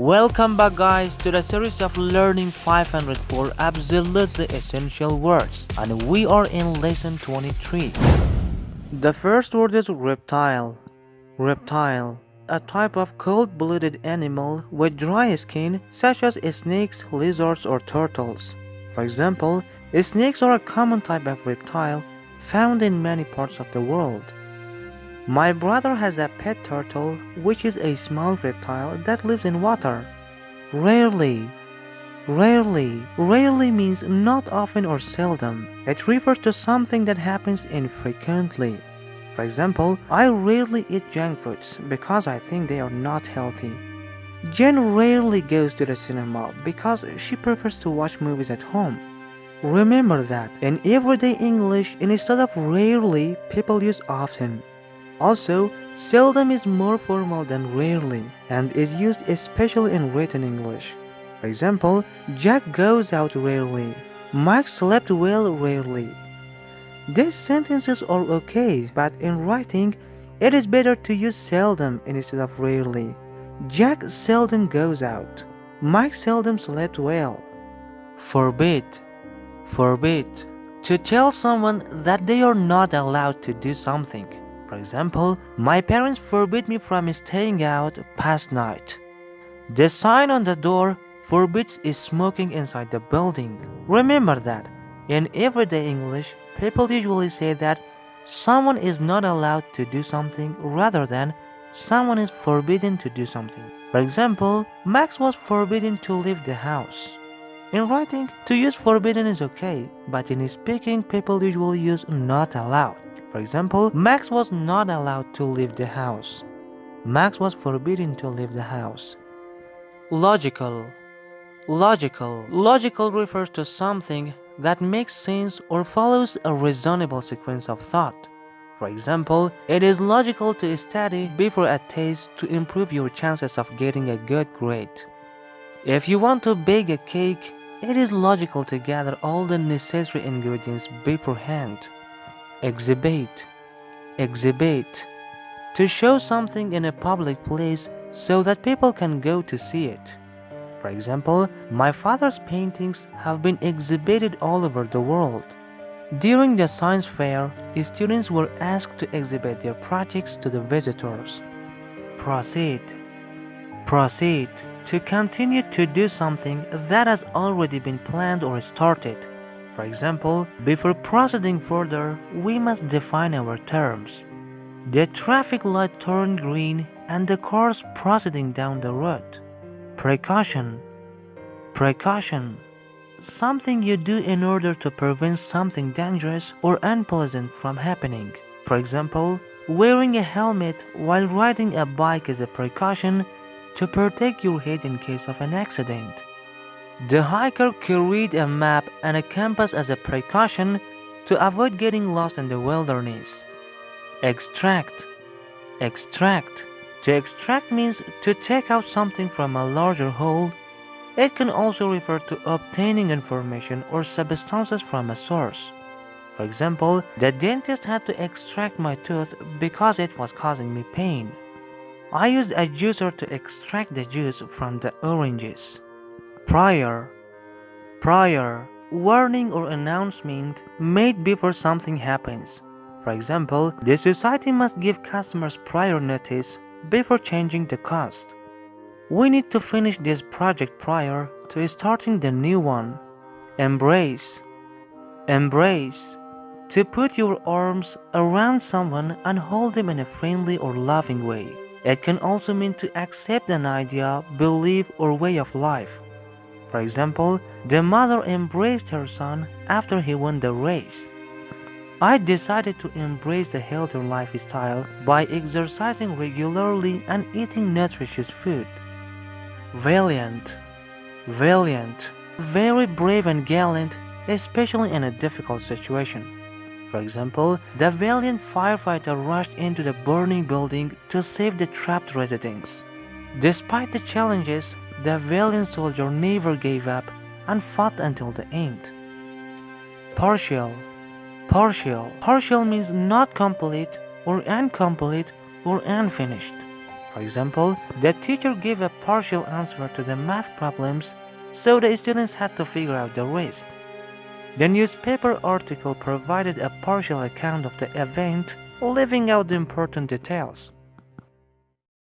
Welcome back guys to the series of learning 504 absolutely essential words, and we are in lesson 23. The first word is reptile. Reptile, a type of cold-blooded animal with dry skin such as snakes, lizards or turtles. For example, snakes are a common type of reptile found in many parts of the world. My brother has a pet turtle, which is a small reptile that lives in water. Rarely. Rarely means not often or seldom. It refers to something that happens infrequently. For example, I rarely eat junk foods because I think they are not healthy. Jen rarely goes to the cinema because she prefers to watch movies at home. Remember that in everyday English, instead of rarely, people use often. Also, seldom is more formal than rarely and is used especially in written English. For example, Jack goes out rarely. Mike slept well rarely. These sentences are okay, but in writing, it is better to use seldom instead of rarely. Jack seldom goes out. Mike seldom slept well. Forbid. To tell someone that they are not allowed to do something. For example, my parents forbid me from staying out past night. The sign on the door forbids smoking inside the building. Remember that. In everyday English, people usually say that someone is not allowed to do something rather than someone is forbidden to do something. For example, Max was forbidden to leave the house. In writing, to use forbidden is okay, but in speaking, people usually use not allowed. For example, Max was not allowed to leave the house. Max was forbidden to leave the house. Logical refers to something that makes sense or follows a reasonable sequence of thought. For example, it is logical to study before a test to improve your chances of getting a good grade. If you want to bake a cake, it is logical to gather all the necessary ingredients beforehand. Exhibit. To show something in a public place so that people can go to see it. For example, my father's paintings have been exhibited all over the world. During the science fair, students were asked to exhibit their projects to the visitors. Proceed. To continue to do something that has already been planned or started. For example, before proceeding further, we must define our terms. The traffic light turned green and the cars proceeding down the road. Precaution. Something you do in order to prevent something dangerous or unpleasant from happening. For example, wearing a helmet while riding a bike is a precaution to protect your head in case of an accident. The hiker carried a map and a compass as a precaution to avoid getting lost in the wilderness. Extract. To extract means to take out something from a larger whole. It can also refer to obtaining information or substances from a source. For example, the dentist had to extract my tooth because it was causing me pain. I used a juicer to extract the juice from the oranges. Prior, warning or announcement made before something happens. For example, the society must give customers prior notice before changing the cost. We need to finish this project prior to starting the new one. Embrace. To put your arms around someone and hold them in a friendly or loving way. It can also mean to accept an idea, belief, or way of life. For example, the mother embraced her son after he won the race. I decided to embrace a healthier lifestyle by exercising regularly and eating nutritious food. Valiant. Very brave and gallant, especially in a difficult situation. For example, the valiant firefighter rushed into the burning building to save the trapped residents. Despite the challenges, the valiant soldier never gave up and fought until the end. Partial means not complete or incomplete or unfinished. For example, the teacher gave a partial answer to the math problems, so the students had to figure out the rest. The newspaper article provided a partial account of the event, leaving out the important details.